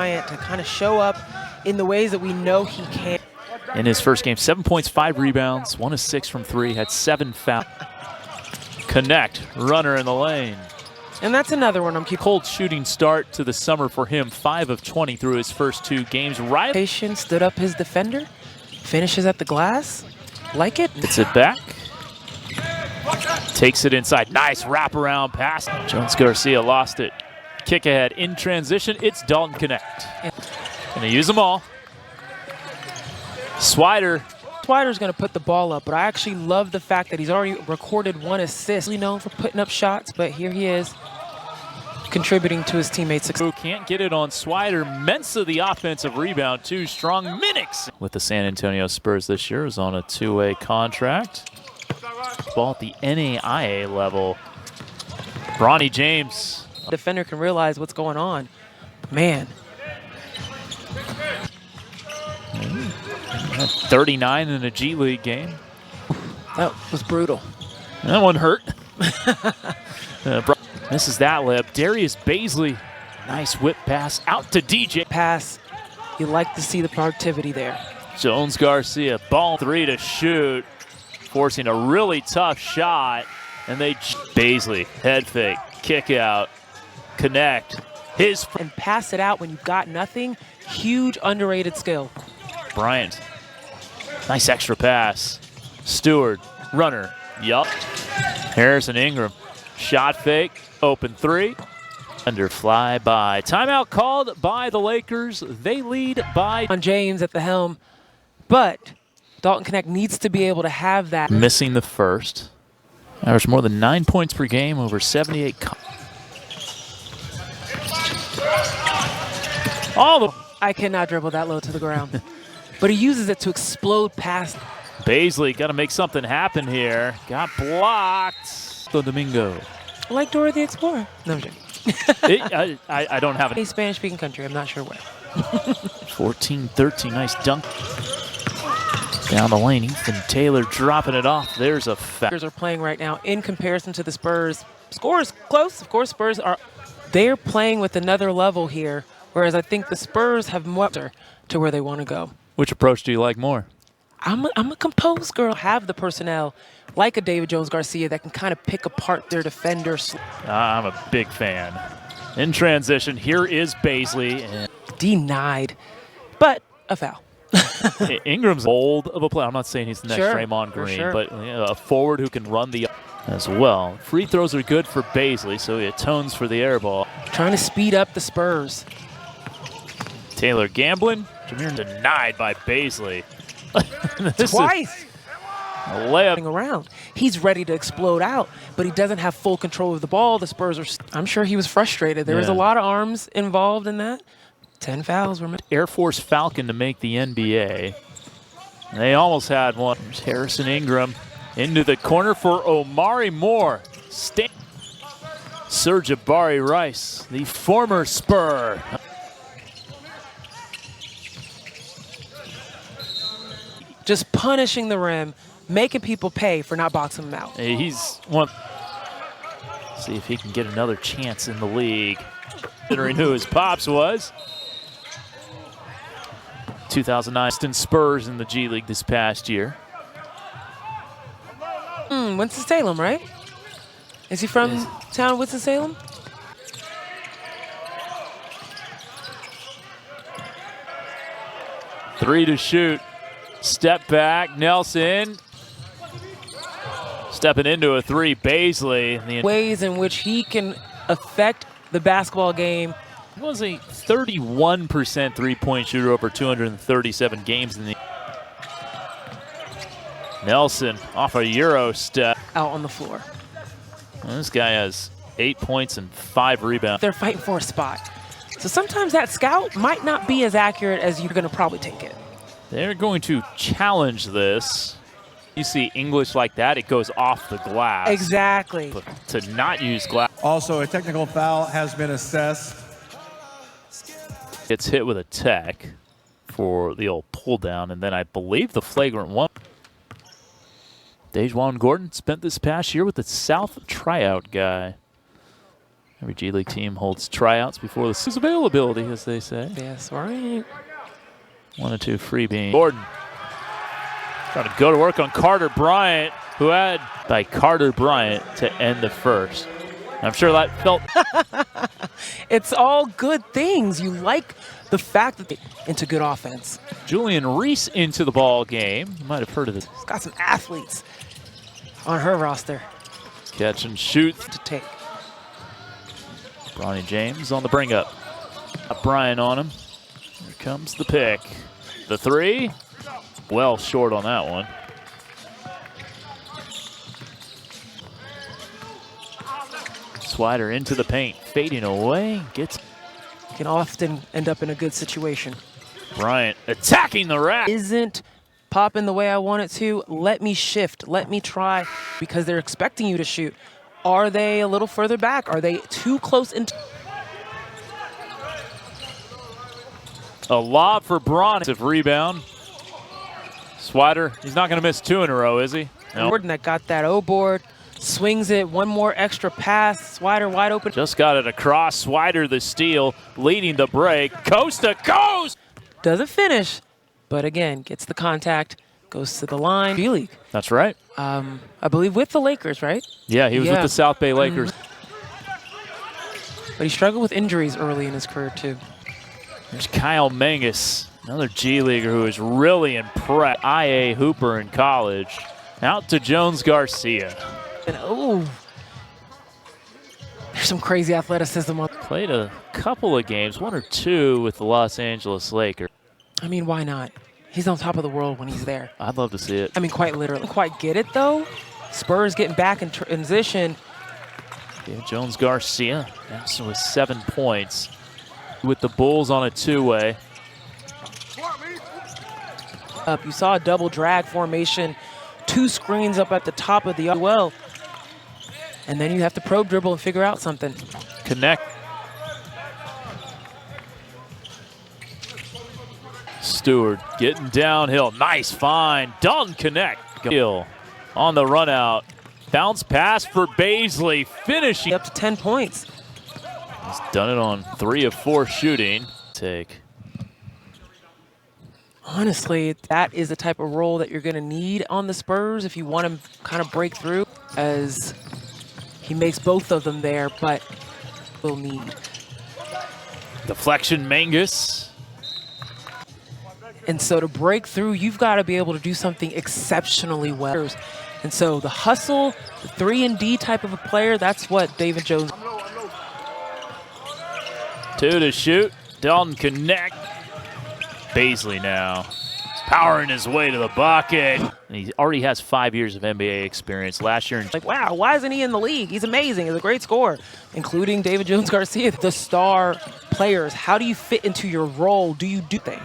Bryant to kind of show up in the ways that we know he can. In his first game, 7 points, 5 rebounds, 1 of 6 from 3, had 7 fouls. Connect, runner in the lane. And that's another one I'm keeping. Cold shooting start to the summer for him, 5 of 20 through his first 2 games. Riley stood up his defender, finishes at the glass, like it. Gets it back, takes it inside. Nice wraparound pass. Jones Garcia lost it. Kick ahead in transition. It's Dalton Connect. Gonna use them all. Swider's going to put the ball up, but I actually love the fact that he's already recorded 1 assist. He's known for putting up shots, but here he is contributing to his teammates' success. Can't get it on Swider. Mensa the offensive rebound, 2 strong. Minix with the San Antonio Spurs this year is on a 2-way contract. Ball at the NAIA level. Bronny James. The defender can realize what's going on. Man. 39 in a G League game. That was brutal. That one hurt. Misses that lip. Darius Baisley. Nice whip pass out to DJ. Pass. You like to see the productivity there. Jones Garcia, ball 3 to shoot. Forcing a really tough shot. And Baisley, head fake, kick out, connect. And pass it out when you've got nothing. Huge underrated skill. Bryant. Nice extra pass. Stewart, runner. Yup. Harrison Ingram. Shot fake. Open 3. Under fly by. Timeout called by the Lakers. They lead by. On James at the helm. But Dalton Connect needs to be able to have that. Missing the first. Averaged more than 9 points per game over 78. I cannot dribble that low to the ground. But he uses it to explode past. Baisley got to make something happen here. Got blocked. Domingo. Like Dora the Explorer. No, I'm joking. I don't have a Spanish-speaking country. I'm not sure where. 14-13. Nice dunk. Down the lane. Ethan Taylor dropping it off. There's a foul. Spurs are playing right now in comparison to the Spurs. Score is close. Of course, Spurs are. They're playing with another level here, whereas I think the Spurs have more to where they want to go. Which approach do you like more? I'm a composed girl. Have the personnel like a David Jones Garcia that can kind of pick apart their defenders. I'm a big fan. In transition, here is Baisley. Denied, but a foul. Ingram's bold of a player. I'm not saying he's the next Draymond Green, but a forward who can run the as well. Free throws are good for Baisley, so he atones for the air ball. Trying to speed up the Spurs. Taylor gambling. Jameer denied by Baisley. Twice. A layup around. He's ready to explode out, but he doesn't have full control of the ball. The Spurs are. I'm sure he was frustrated. There was a lot of arms involved in that. 10 fouls were made. Air Force Falcon to make the NBA. They almost had one. There's Harrison Ingram into the corner for Omari Moore. Serge Abari Rice, the former Spur. Just punishing the rim, making people pay for not boxing him out. He's one. See if he can get another chance in the league. Considering who his pops was. 2009 Spurs in the G League this past year. Winston-Salem, right? Is he from town Winston-Salem? Three to shoot. Step back, Nelson. Stepping into a 3, Baisley. Ways in which he can affect the basketball game. He was a 31% three-point shooter over 237 games in the. Nelson off a Euro step. Out on the floor. Well, this guy has 8 points and 5 rebounds. They're fighting for a spot. So sometimes that scout might not be as accurate as you're going to probably take it. They're going to challenge this. You see English like that, it goes off the glass. Exactly. But to not use glass. Also, a technical foul has been assessed. It's hit with a tech for the old pull down, and then I believe the flagrant one. Dejuan Gordon spent this past year with the South tryout guy. Every G League team holds tryouts before the season's availability, as they say. Yes, right. 1 or 2 freebie. Gordon trying to go to work on Carter Bryant, who had by Carter Bryant to end the first. I'm sure that felt. It's all good things. You like the fact that they into good offense. Julian Reese into the ball game. You might have heard of this. She's got some athletes on her roster Catch and shoot. to take. Bronny James on the bring up. Got Bryant on him. Here comes the pick. The 3. Well short on that one. Swider into the paint. Fading away. Gets Can often end up in a good situation. Bryant attacking the rack. Isn't popping the way I want it to. Let me shift. Let me try, because they're expecting you to shoot. Are they a little further back? Are they too close into? A lob for Bronny. Rebound. Swider, he's not going to miss 2 in a row, is he? No. Gordon that got that O board, swings it, one more extra pass. Swider wide open. Just got it across. Swider the steal, leading the break. Coast to coast. Doesn't finish, but again, gets the contact, goes to the line. G League. That's right. I believe with the Lakers, right? Yeah, he was with the South Bay Lakers. But he struggled with injuries early in his career, too. There's Kyle Mangus, another G Leaguer who is really impressed. IA hooper in college. Out to Jones Garcia. And there's some crazy athleticism on. Played a couple of games, 1 or 2 with the Los Angeles Lakers. I mean, why not? He's on top of the world when he's there. I'd love to see it. I mean, quite literally. Quite get it, though. Spurs getting back in transition. Yeah, Jones Garcia also with 7 points. With the Bulls on a 2-way. Up, you saw a double drag formation, 2 screens up at the top of the well, and then you have to probe dribble and figure out something. Connect. Stewart getting downhill. Nice find. Dalton connect. Hill on the run out. Bounce pass for Baisley. Finishing. Up to 10 points. He's done it on 3 of 4 shooting. Take. Honestly, that is the type of role that you're going to need on the Spurs if you want to kind of break through, as he makes both of them there, but will need. Deflection, Mangus. And so to break through, you've got to be able to do something exceptionally well. And so the hustle, the 3-and-D type of a player, that's what David Jones. 2 to shoot. Dalton connect. Baisley now powering his way to the bucket. And he already has 5 years of NBA experience. Last year, Like, wow, why isn't he in the league? He's amazing. He's a great scorer, including David Jones Garcia. The star players, how do you fit into your role? Do you do things?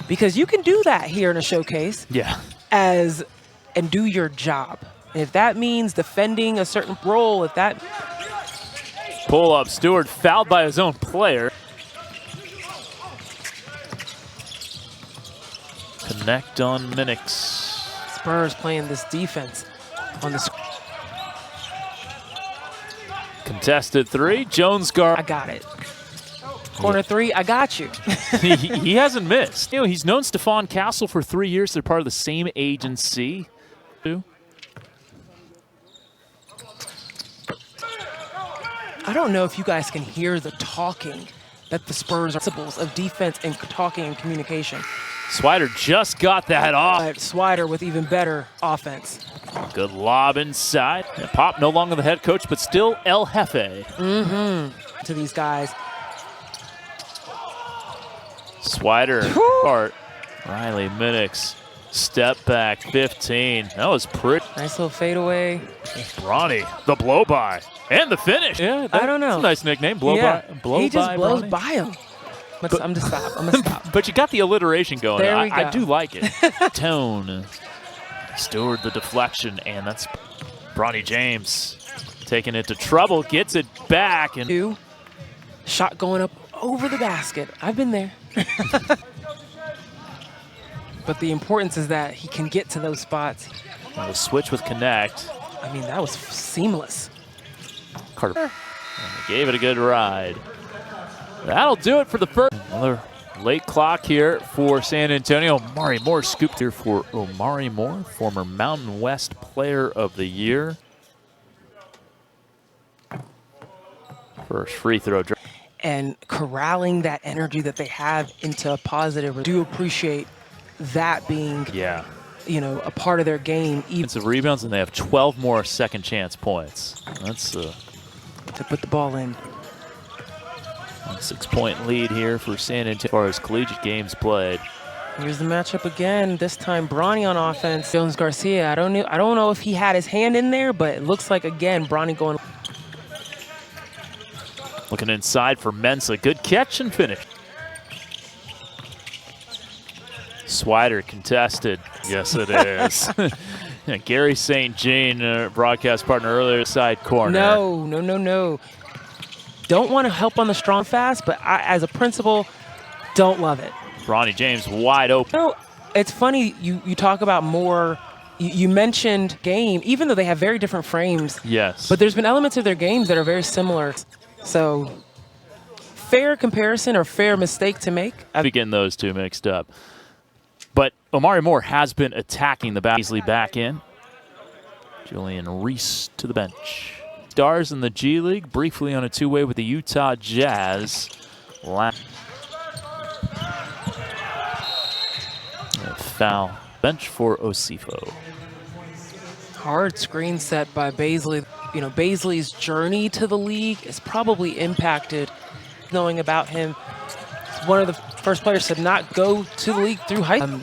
Because you can do that here in a showcase. yeah, And do your job. And if that means defending a certain role, if that. pull up. Stewart fouled by his own player. Connect on Minix. Spurs playing this defense on the. Contested 3. Jones I got it. Corner 3, I got you. he hasn't missed. You know, he's known Stephon Castle for 3 years. They're part of the same agency. I don't know if you guys can hear the talking that the Spurs are principles of defense and talking and communication. Swider just got that off. But Swider with even better offense. Good lob inside. And Pop no longer the head coach, but still El Jefe. To these guys. Swider, part. Riley Minix, step back, 15. That was pretty. Nice little fadeaway. Bronny, the blow by, and the finish. Yeah, I don't know. That's a nice nickname, blow Yeah, by. Blow he just by blows Bronny. by him. I'm gonna stop. I'm gonna stop. But you got the alliteration going. There we I go. do like it. Tone. Stewart the deflection, and that's Bronny James taking it to trouble, gets it back, and 2. Shot going up over the basket. I've been there. But the importance is that he can get to those spots. the switch with Connect. I mean, that was seamless. Carter. And gave it a good ride. That'll do it for the first. Another late clock here for San Antonio. Omari Moore scooped here for Omari Moore, former Mountain West Player of the Year. First free throw. And corralling that energy that they have into a positive. I do appreciate that being, you know, a part of their game. Defensive rebounds, and they have 12 more second chance points. That's to put the ball in. A 6-point lead here for San Antonio as far as collegiate games played. Here's the matchup again. This time Bronny on offense. Jones Garcia. I don't know if he had his hand in there, but it looks like again Bronny going. Looking inside for Mensah. Good catch and finish. Swider contested. Yes, it is. Yeah, Gary St. Jean, broadcast partner earlier, side corner. No. Don't want to help on the strong fast, but I, as a principal, don't love it. Bronny James wide open. You know, it's funny you talk about more. You mentioned game, even though they have very different frames. Yes. But there's been elements of their games that are very similar. So, fair comparison or fair mistake to make. I've getting those two mixed up. But Omari Moore has been attacking the back. Easily back in. Julian Reese to the bench. Stars in the G League, briefly on a two-way with the Utah Jazz. Foul. Bench for Osifo. Hard screen set by Baisley. You know, Baisley's journey to the league is probably impacted knowing about him. He's one of the first players to not go to the league through high school.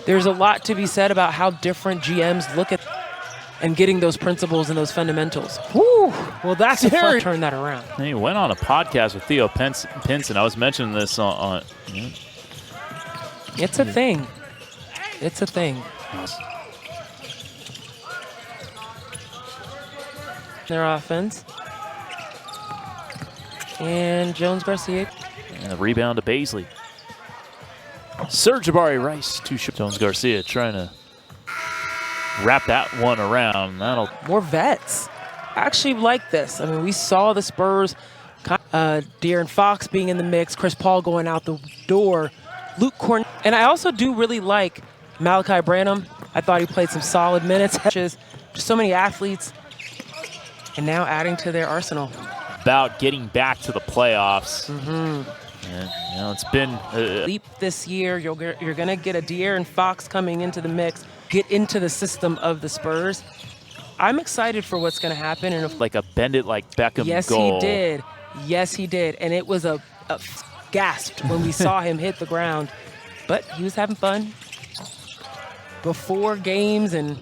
There's a lot to be said about how different GMs look at and getting those principles and those fundamentals. Woo! Well, that's a fun turn that around. And he went on a podcast with Theo Pinson. I was mentioning this on It's a thing. It's a thing. Their offense. And Jones Garcia. And the rebound to Baisley. Serge Jabari Rice to Jones Garcia trying to wrap that one around. That'll more vets. I actually like this. I mean, we saw the Spurs, De'Aaron Fox being in the mix, Chris Paul going out the door, Luke Corn. And I also do really like Malachi Branham. I thought he played some solid minutes. Just so many athletes. And now adding to their arsenal. About getting back to the playoffs. And, you know, it's been leap this year. You're going to get a De'Aaron Fox coming into the mix, get into the system of the Spurs. I'm excited for what's going to happen. And if, like a bend it like Beckham goal. He did. Yes, he did. And it was a gasp when we saw him hit the ground. But he was having fun before games and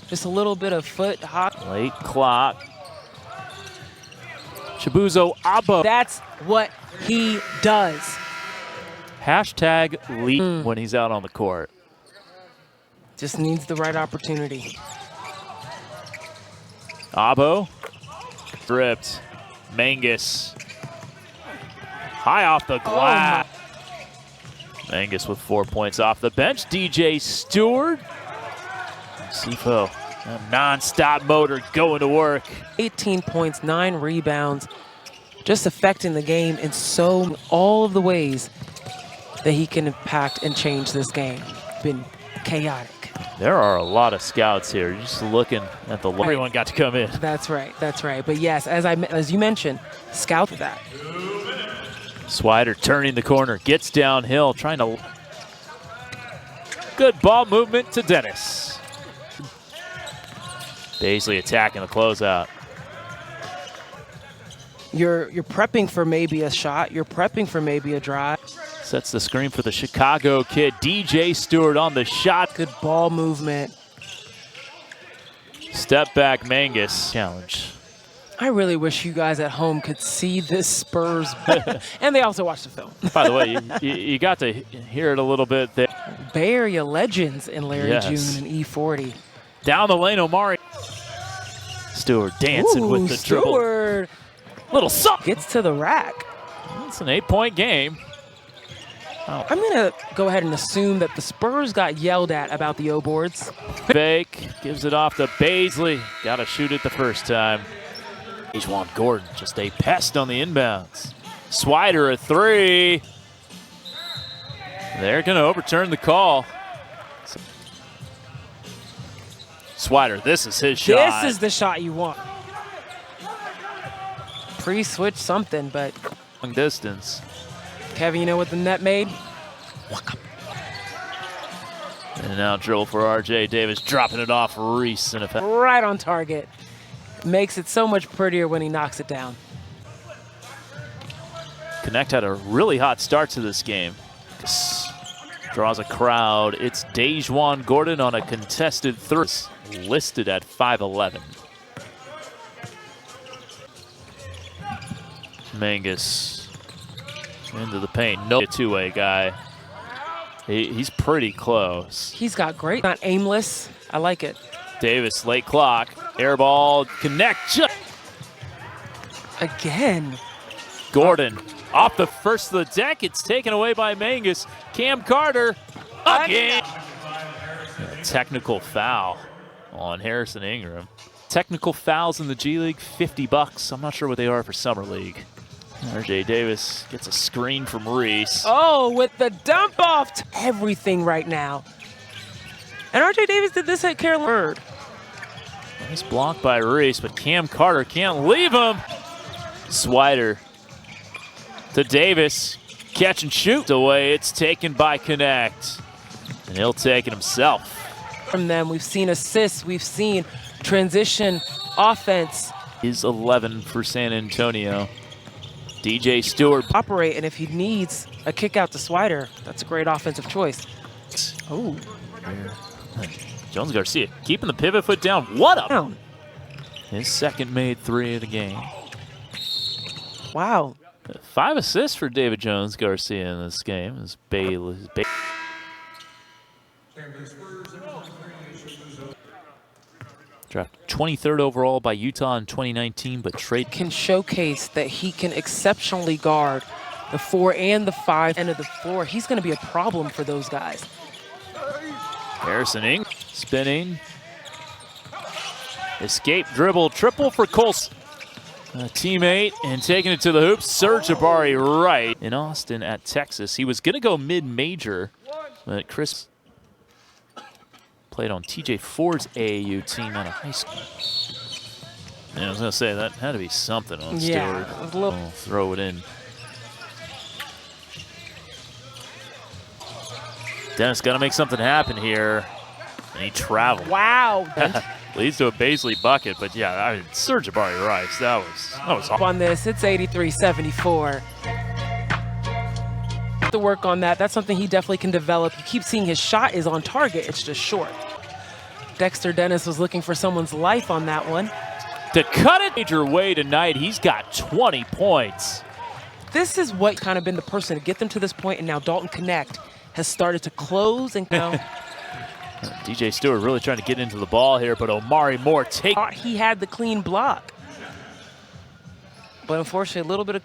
just a little bit of foot hop. Late clock. Chibuzo Abo. That's what he does. Hashtag leap when he's out on the court. Just needs the right opportunity. Abo. Dripped. Mangus. High off the glass. Mangus with 4 points off the bench. DJ Stewart. Sifo, a non-stop motor going to work. 18 points, 9 rebounds, just affecting the game in all of the ways that he can impact and change this game. Been chaotic. There are a lot of scouts here. You're just looking at the everyone got to come in. That's right. That's right. But yes, as you mentioned, scout that. Swider turning the corner, gets downhill, trying to. Good ball movement to Dennis. Baisley attacking the closeout. You're prepping for maybe a shot. You're prepping for maybe a drive. Sets the screen for the Chicago kid. DJ Stewart on the shot. Good ball movement. Step back Mangus. Challenge. I really wish you guys at home could see this Spurs. And they also watched the film. By the way, you got to hear it a little bit there. Bay Area legends in Larry June and E40. Down the lane, Omari. Stewart dancing with the dribble. Stewart. Little suck. Gets to the rack. It's an 8-point game. Oh. I'm going to go ahead and assume that the Spurs got yelled at about the O boards. Fake. Gives it off to Baisley. Got to shoot it the first time. Juan Gordon, just a pest on the inbounds. Swider a three. They're going to overturn the call. Swider, this is his shot. This is the shot you want. Pre-switch something, but long distance. Kevin, you know what the net made? And now drill for RJ Davis, dropping it off Reese. Right on target. Makes it so much prettier when he knocks it down. Connect had a really hot start to this game. Draws a crowd. It's Dejuan Gordon on a contested three, listed at 5'11". Mangus into the paint. No two-way guy. He's pretty close. He's got great, not aimless. I like it. Davis, late clock. Air ball, connect. Again. Gordon off the first of the deck. It's taken away by Mangus. Cam Carter again. Technical foul on Harrison Ingram. Technical fouls in the G League, $50. I'm not sure what they are for Summer League. RJ Davis gets a screen from Reese. Oh, with the dump off to everything right now. And RJ Davis did this at Carolina. Nice block by Reese, but Cam Carter can't leave him. Swider to Davis. Catch and shoot away. It's taken by Connect. And he'll take it himself. From them, we've seen assists. We've seen transition offense. Is 11 for San Antonio. DJ Stewart. Operate, and if he needs a kick out to Swider, that's a great offensive choice. Oh. Jones Garcia keeping the pivot foot down. What up? Down. His second made three of the game. Wow. 5 assists for David Jones Garcia in this game. As Bailey. Drafted 23rd overall by Utah in 2019, but trade can showcase that he can exceptionally guard the 4 and the 5 end of the floor. He's going to be a problem for those guys. Harrison Ingram spinning. Escape dribble triple for Colson. A teammate and taking it to the hoop. Serge Jabari right in Austin at Texas. He was going to go mid-major, but Chris played on TJ Ford's AAU team out of high school. Yeah, I was going to say, that had to be something on Stewart. Yeah, We'll throw it in. Dennis got to make something happen here. And he traveled. Wow. Leads to a Baisley bucket, but yeah, I mean, Serge Jabari Rice, that was awesome. On this, it's 83-74. To work on that. That's something he definitely can develop. You keep seeing his shot is on target. It's just short. Dexter Dennis was looking for someone's life on that one. To cut it major way tonight, he's got 20 points. This is what kind of been the person to get them to this point, and now Dalton Connect has started to close and go. DJ Stewart really trying to get into the ball here, but Omari Moore thought he had the clean block. But unfortunately, a little bit of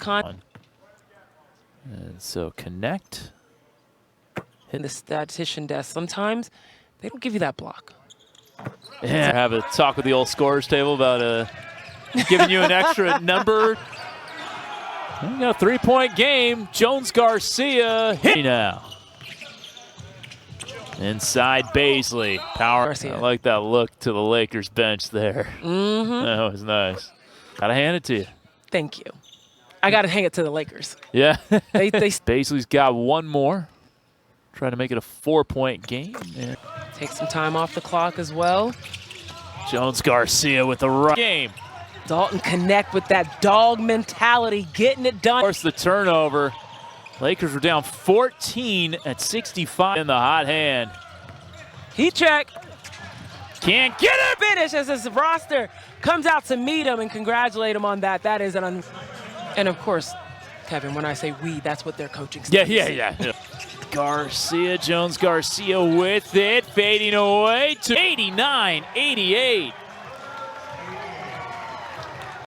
And so Connect. In the statistician desk, sometimes they don't give you that block. Yeah, have a talk with the old scorers table about giving you an extra number. We got a 3-point game. Jones Garcia hit now. Inside Baisley. Power. Garcia. I like that look to the Lakers bench there. Mm-hmm. That was nice. Gotta hand it to you. Thank you. I got to hang it to the Lakers. Yeah. They Baisley's got one more. Trying to make it a 4-point game. Yeah. take some time off the clock as well. Jones Garcia with the right game. Dalton Connect with that dog mentality, getting it done. Force the turnover. Lakers were down 14 at 65 in the hot hand. Heat check. Can't get it. Finish as his roster comes out to meet him and congratulate him on that. That is an and of course, Kevin, when I say we, that's what their coaching staff Yeah. Garcia, Jones Garcia with it, fading away to 89-88.